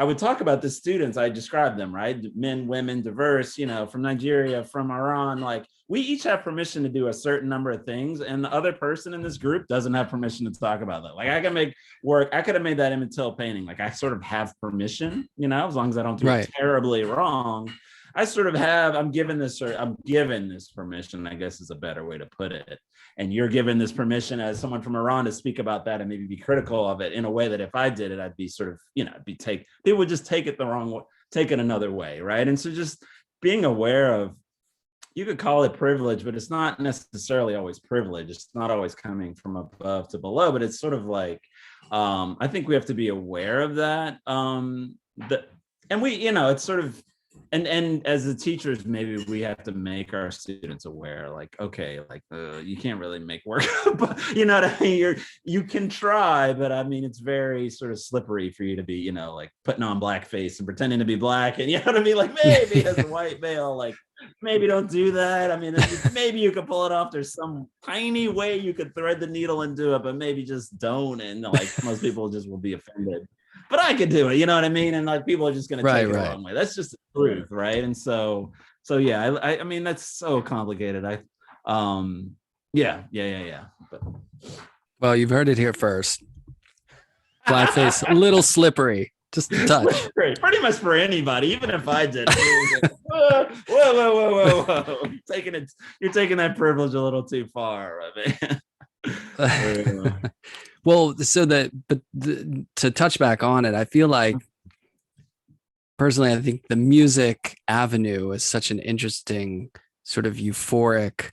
I would talk about the students, I described them, right? Men, women, diverse, from Nigeria, from Iran, like we each have permission to do a certain number of things, and the other person in this group doesn't have permission to talk about that. Like I could have made that Emmett Till painting. Like I sort of have permission, as long as I don't do it terribly wrong. I sort of I'm given this permission, I guess is a better way to put it. And you're given this permission as someone from Iran to speak about that and maybe be critical of it in a way that if I did it, I'd be sort of, they would just take it the wrong way, take it another way, right? And so just being aware of, you could call it privilege, but it's not necessarily always privilege. It's not always coming from above to below, but it's sort of like, I think we have to be aware of that. And we, it's sort of, and as the teachers, maybe we have to make our students aware, like, okay, like you can't really make work, but you know what I mean? You can try, but I mean, it's very sort of slippery for you to be, like putting on blackface and pretending to be black. And you know what I mean? Like maybe as a white male, like maybe don't do that. I mean, maybe you could pull it off. There's some tiny way you could thread the needle and do it, but maybe just don't. And like most people just will be offended. But I could do it, you know what I mean? And like people are just going to take it the wrong way. That's just the truth, right? And so yeah, I mean that's so complicated. Yeah. But, well, you've heard it here first. Blackface, a little slippery, just a touch. Great, pretty much for anybody, even if I did. Like, whoa! You're taking that privilege a little too far, man. Well, to touch back on it, I feel like personally, I think the music avenue is such an interesting sort of euphoric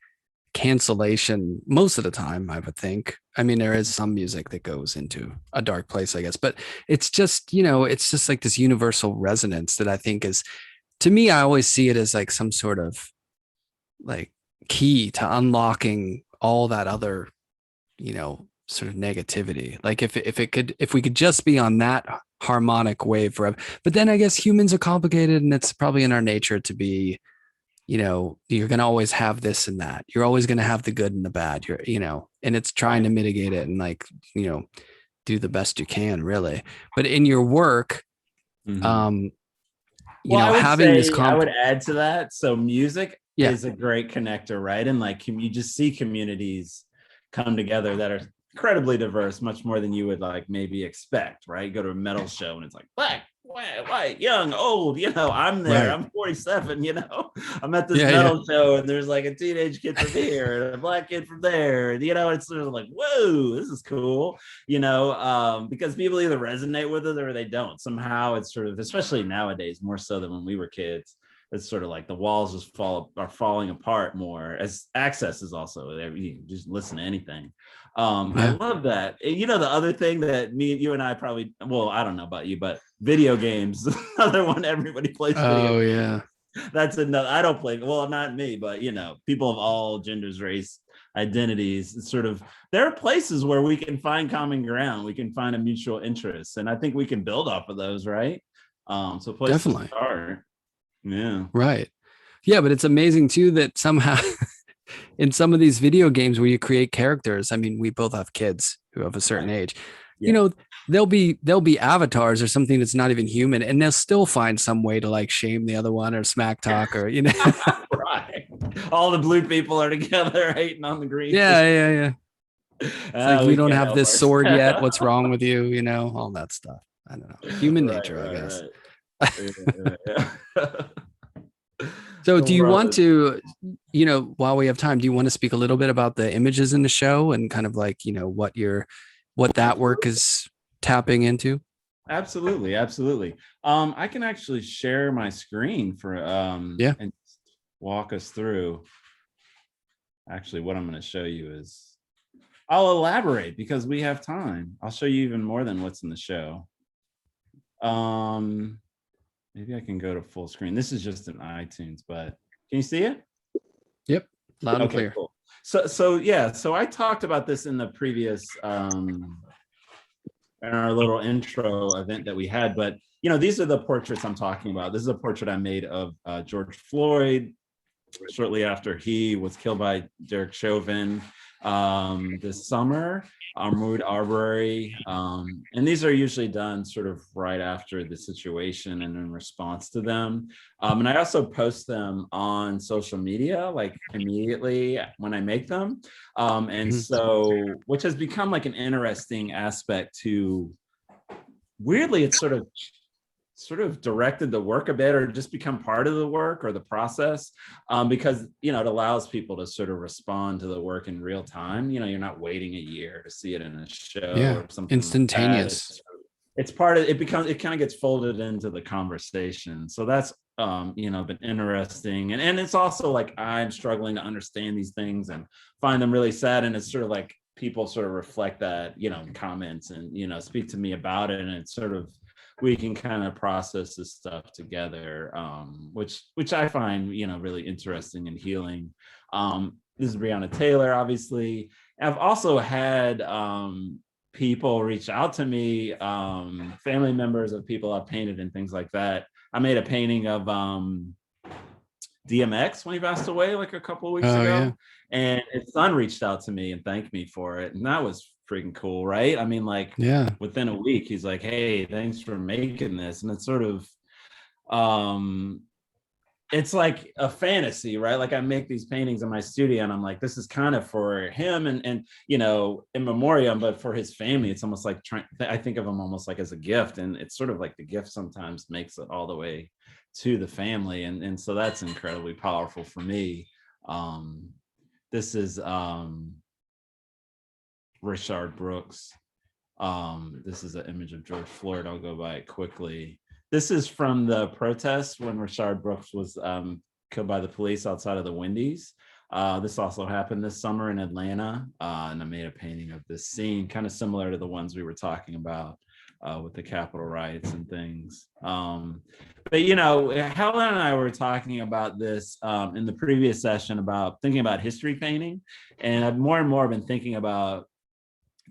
cancellation most of the time, I would think. I mean, there is some music that goes into a dark place, I guess, but it's just, it's just like this universal resonance that I think is, to me, I always see it as like some sort of like key to unlocking all that other, sort of negativity. Like if we could just be on that harmonic wave forever. But then I guess humans are complicated, and it's probably in our nature to be, you're going to always have this and that. You're always going to have the good and the bad. And it's trying to mitigate it and like, do the best you can, really. But in your work, having this I would add to that. So music is a great connector, right? And like you just see communities come together that are incredibly diverse, much more than you would like maybe expect, right? Go to a metal show and it's like black, white, young, old, I'm there, I'm 47, I'm at this metal show and there's like a teenage kid from here and a black kid from there, and it's sort of like, whoa, this is cool, because people either resonate with it or they don't. Somehow it's sort of, especially nowadays, more so than when we were kids, it's sort of like the walls just are falling apart more as access is also there. You can just listen to anything. I love that. And, the other thing that you and I probably, well, I don't know about you, but video games, another one everybody plays. Video games. That's another. I don't play. Well, not me, but people of all genders, race, identities. It's sort of, there are places where we can find common ground. We can find a mutual interest, and I think we can build off of those, right? So places to start. Yeah. Right. Yeah, but it's amazing too that somehow in some of these video games where you create characters, I mean, we both have kids who have a certain age. Yeah. They'll be avatars or something that's not even human, and they'll still find some way to like shame the other one or smack talk or right. All the blue people are together hating on the green. Yeah. It's like, we don't have this sword yet. What's wrong with you? All that stuff. I don't know. Human nature, I guess. Right. So do you want to, while we have time, do you want to speak a little bit about the images in the show and kind of like, what that work is tapping into? Absolutely. I can actually share my screen for and walk us through. Actually, what I'm going to show you is, I'll elaborate because we have time. I'll show you even more than what's in the show. Maybe I can go to full screen. This is just in iTunes, but can you see it? Yep, loud and clear. Cool. So I talked about this in the previous in our little intro event that we had, but these are the portraits I'm talking about. This is a portrait I made of George Floyd shortly after he was killed by Derek Chauvin. this summer, Mood Arbory. And these are usually done sort of right after the situation and in response to them. And I also post them on social media, like immediately when I make them. And so, which has become like an interesting aspect to, weirdly, it's sort of directed the work a bit, or just become part of the work or the process, because it allows people to sort of respond to the work in real time. You're not waiting a year to see it in a show or something instantaneous. Like it's part of it. It kind of gets folded into the conversation. So that's been interesting, and it's also like I'm struggling to understand these things and find them really sad, and it's sort of like people sort of reflect that in comments and speak to me about it, and it's sort of, we can kind of process this stuff together, which I find, really interesting and healing. This is Breonna Taylor, obviously. I've also had people reach out to me, family members of people I've painted and things like that. I made a painting of DMX when he passed away like a couple of weeks ago. Yeah. And his son reached out to me and thanked me for it. And that was freaking cool, right? I mean, like, within a week, he's like, hey, thanks for making this. And it's sort of, it's like a fantasy, right? Like I make these paintings in my studio and I'm like, this is kind of for him and in memoriam, but for his family, it's almost like I think of him almost like as a gift. And it's sort of like the gift sometimes makes it all the way to the family. And so that's incredibly powerful for me. This is Rayshard Brooks. This is an image of George Floyd. I'll go by it quickly. This is from the protests when Rayshard Brooks was killed by the police outside of the Wendy's. This also happened this summer in Atlanta, and I made a painting of this scene, kind of similar to the ones we were talking about with the Capitol riots and things. But Helen and I were talking about this in the previous session about thinking about history painting, and I've more and more been thinking about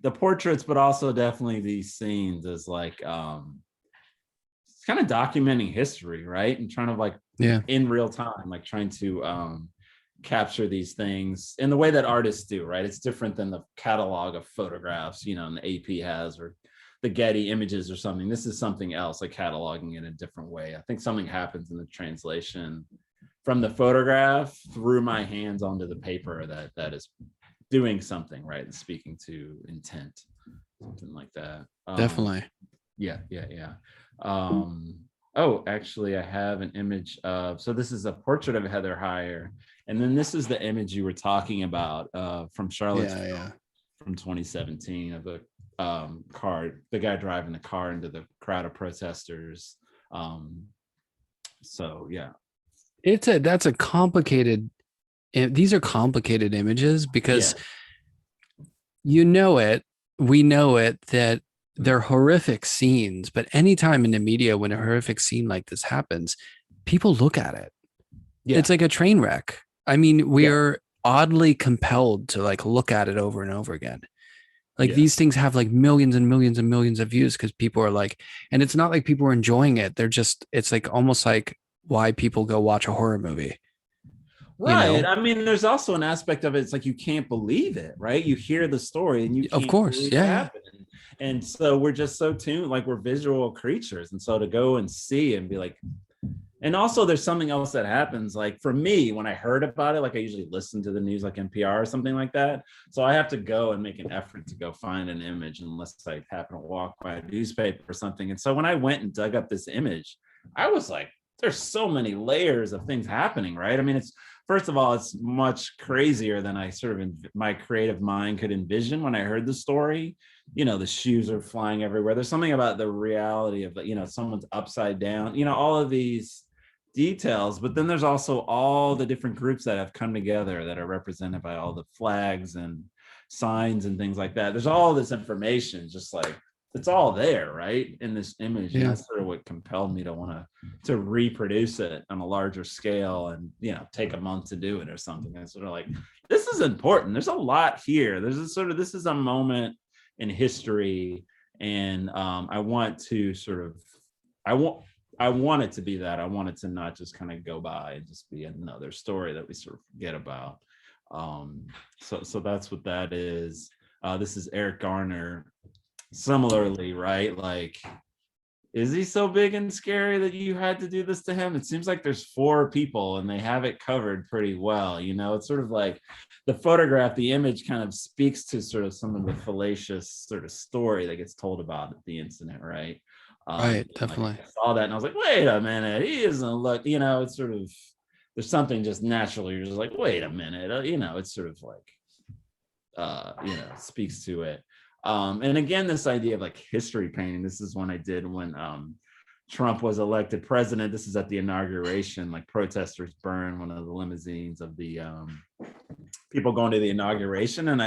the portraits, but also definitely these scenes as like it's kind of documenting history, right? And trying to like in real time, like trying to capture these things in the way that artists do, right? It's different than the catalog of photographs, and the AP has, or the Getty images or something. This is something else, like cataloging in a different way. I think something happens in the translation from the photograph through my hands onto the paper that is doing something, right? And speaking to intent, something like that. Definitely. Yeah. Oh, actually, I have an image of, so this is a portrait of Heather Heyer. And then this is the image you were talking about from Charlottesville from 2017 of the car, the guy driving the car into the crowd of protesters. So yeah. That's a complicated, these are complicated images because we know it that they're horrific scenes, but anytime in the media when a horrific scene like this happens, people look at it. It's like a train wreck. I mean, we're oddly compelled to like look at it over and over again. Like these things have like millions and millions and millions of views because people are like, and it's not like people are enjoying it. They're just, it's like almost like why people go watch a horror movie. Right. I mean, there's also an aspect of it. It's like you can't believe it, right? You hear the story and you can't of course, believe it happened. And so we're just so tuned, like we're visual creatures. And so to go and see and be like, and also there's something else that happens. Like for me, when I heard about it, like I usually listen to the news like NPR or something like that. So I have to go and make an effort to go find an image unless I happen to walk by a newspaper or something. And so when I went and dug up this image, I was like, there's so many layers of things happening, right? I mean, first of all, it's much crazier than I sort of my creative mind could envision when I heard the story. The shoes are flying everywhere. There's something about the reality of, someone's upside down, all of these details. But then there's also all the different groups that have come together that are represented by all the flags and signs and things like that. There's all this information, just like, it's all there, right, in this image. And that's sort of what compelled me to want to reproduce it on a larger scale and take a month to do it or something. And sort of like, this is important. There's a lot here. This is a moment in history, and I want it to be that. I want it to not just kind of go by and just be another story that we sort of forget about. So that's what that is. This is Eric Garner. Similarly, right? Like, is he so big and scary that you had to do this to him? It seems like there's 4 people and they have it covered pretty well. It's sort of like the photograph, the image kind of speaks to sort of some of the fallacious sort of story that gets told about the incident, right? Right, definitely. Like I saw that and I was like, wait a minute, he doesn't look, it's sort of, there's something just naturally, you're just like, wait a minute, it's sort of like, speaks to it. And again, this idea of like history painting, this is one I did when Trump was elected president. This is at the inauguration, like protesters burn one of the limousines of the people going to the inauguration. And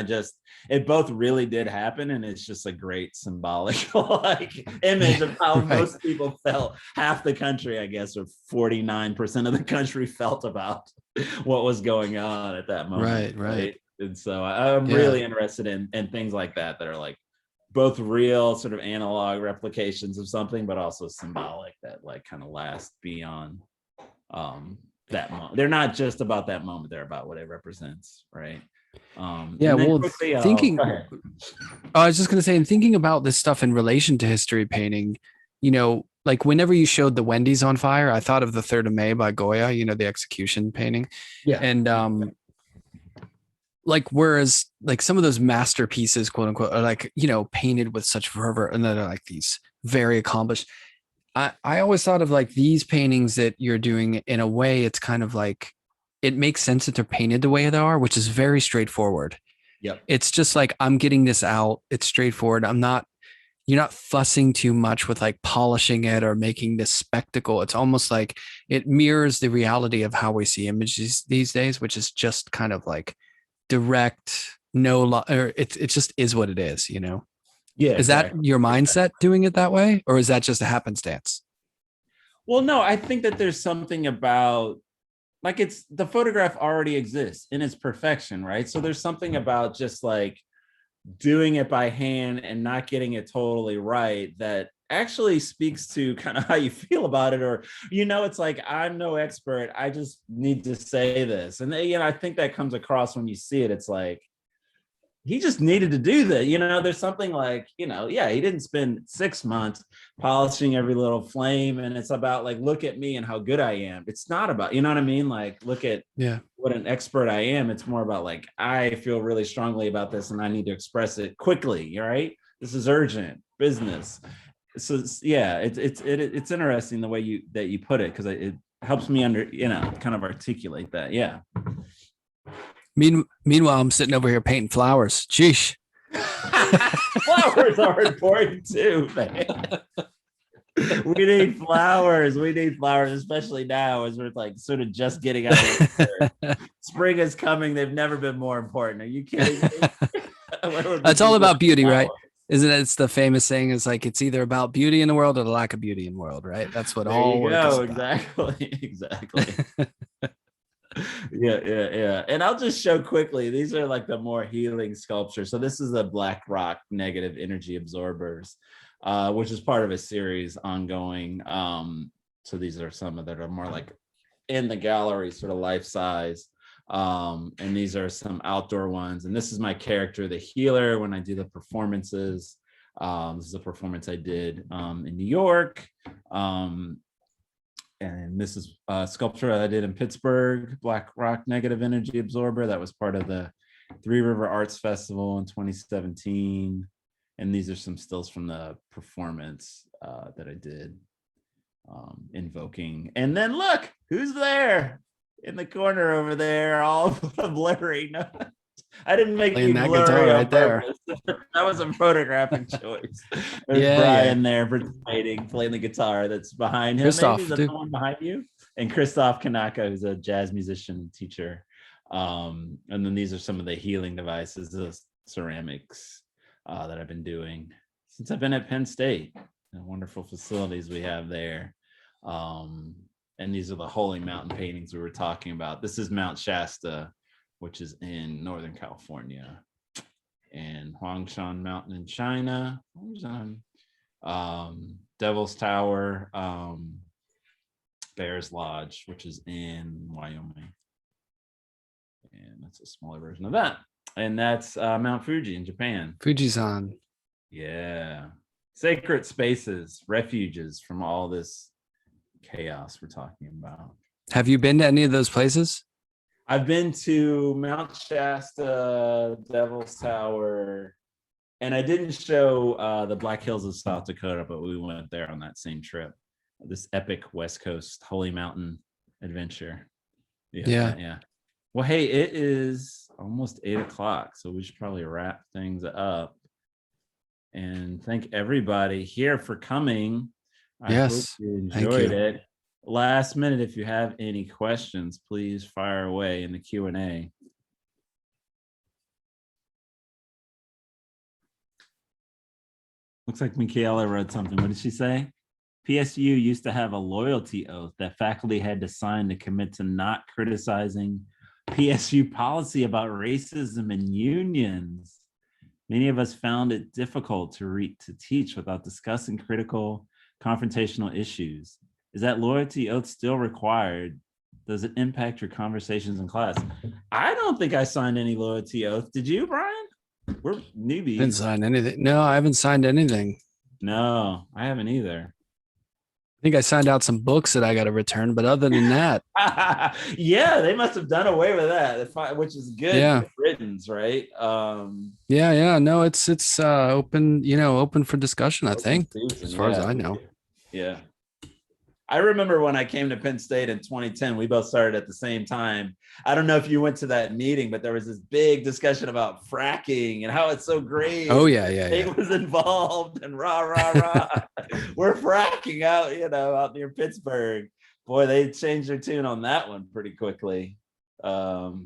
it both really did happen. And it's just a great symbolic like image of how most people felt. Half the country, I guess, or 49% of the country felt about what was going on at that moment. Right. And so I'm really interested in things like that are like both real sort of analog replications of something, but also symbolic that like kind of last beyond that moment. They're not just about that moment, they're about what it represents, right? Quickly, thinking, I was just going to say, in thinking about this stuff in relation to history painting, like whenever you showed the Wendy's on fire, I thought of the 3rd of May by Goya, the execution painting. Yeah. And like, whereas like some of those masterpieces, quote unquote, are like, painted with such fervor, and then they're like these very accomplished. I always thought of like these paintings that you're doing in a way, it's kind of like, it makes sense that they're painted the way they are, which is very straightforward. Yep. It's just like, I'm getting this out. It's straightforward. You're not fussing too much with like polishing it or making this spectacle. It's almost like it mirrors the reality of how we see images these days, which is just kind of like direct, or it just is what it is, Yeah. Is that your mindset doing it that way? Or is that just a happenstance? Well, no, I think that there's something about like it's the photograph already exists in its perfection, right? So there's something about just like doing it by hand and not getting it totally right that actually speaks to kind of how you feel about it. Or, it's like, I'm no expert. I just need to say this. And I think that comes across when you see it. It's like, he just needed to do that. There's something like, he didn't spend 6 months polishing every little flame. And it's about like, look at me and how good I am. It's not about, you know what I mean? Like, look at what an expert I am. It's more about like, I feel really strongly about this and I need to express it quickly. Right. This is urgent business. So it's interesting the way you put it, because it helps me kind of articulate that. Yeah. Meanwhile, I'm sitting over here painting flowers. Sheesh. Flowers are important too, man. We need flowers. Especially now as we're like sort of just getting out of winter. Spring is coming. They've never been more important. Are you kidding me? It's all about beauty, right? Isn't it? It's the famous saying is like, it's either about beauty in the world or the lack of beauty in the world, right? That's what all work is about. Exactly. Yeah. And I'll just show quickly. These are like the more healing sculptures. So this is a black rock negative energy absorbers, which is part of a series ongoing. So these are some of that are more like in the gallery, sort of life size. And these are some outdoor ones. And this is my character, the healer, when I do the performances. This is a performance I did in New York. And this is a sculpture I did in Pittsburgh, Black Rock Negative Energy Absorber. That was part of the Three River Arts Festival in 2017. And these are some stills from the performance that I did, invoking. And then look, who's there in the corner over there, all blurry. No, I didn't make you blurry right there. That was a photographic choice. There's Brian there participating, playing the guitar. That's behind him. Christoph, maybe the one behind you, and Christoph Kanaka, who's a jazz musician and teacher. And then these are some of the healing devices, the ceramics that I've been doing since I've been at Penn State. The wonderful facilities we have there. And these are the holy mountain paintings we were talking about. This is Mount Shasta, which is in Northern California, and Huangshan Mountain in China. Devil's Tower, Bears Lodge, which is in Wyoming. And that's a smaller version of that. And that's Mount Fuji in Japan. Fujisan. Yeah. Sacred spaces, refuges from all this chaos we're talking about. Have you been to any of those places? I've been to Mount Shasta, Devil's Tower, and I didn't show the Black Hills of South Dakota, but we went there on that same trip. This epic West Coast Holy Mountain adventure. Yeah. Well, hey, it is almost 8:00, so we should probably wrap things up. And thank everybody here for coming. I hope you enjoyed it. Last minute, if you have any questions, please fire away in the Q&A. Looks like Michaela wrote something. What did she say? PSU used to have a loyalty oath that faculty had to sign to commit to not criticizing PSU policy about racism and unions. Many of us found it difficult to teach without discussing critical, confrontational issues. Is that loyalty oath still required? Does it impact your conversations in class? I don't think I signed any loyalty oath. Did you, Brian? We're newbies. Didn't sign anything. No, I haven't signed anything. No, I haven't either. I think I signed out some books that I got to return, but other than that, yeah, they must have done away with that, which is good. Yeah, for Britons, right? Yeah. No, it's open. Open for discussion. I think, as far as I know. Yeah. I remember when I came to Penn State in 2010, we both started at the same time. I don't know if you went to that meeting, but there was this big discussion about fracking and how it's so great. Oh, yeah. State was involved and rah. We're fracking out near Pittsburgh. Boy, they changed their tune on that one pretty quickly. That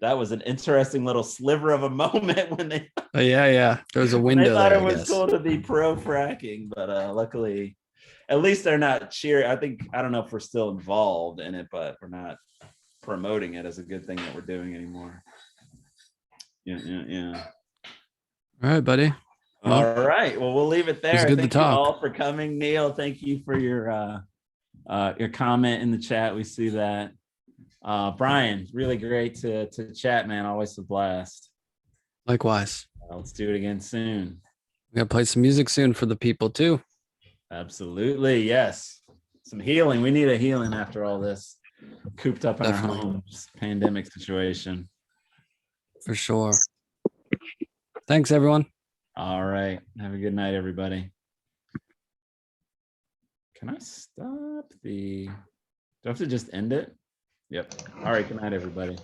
was an interesting little sliver of a moment when they. Yeah. There was a window. They thought there, it was cool to be pro fracking, but luckily. At least they're not cheering. I don't know if we're still involved in it, but we're not promoting it as a good thing that we're doing anymore. Yeah. All right, buddy. All right. Well, we'll leave it there. It was good Thank to talk. you all for coming. Neil, thank you for your comment in the chat. We see that. Brian, really great to chat, man. Always a blast. Likewise. Let's do it again soon. We gotta play some music soon for the people too. Absolutely. Yes. Some healing. We need a healing after all this cooped up in our homes pandemic situation. For sure. Thanks, everyone. All right. Have a good night, everybody. Can I stop do I have to just end it? Yep. All right. Good night, everybody.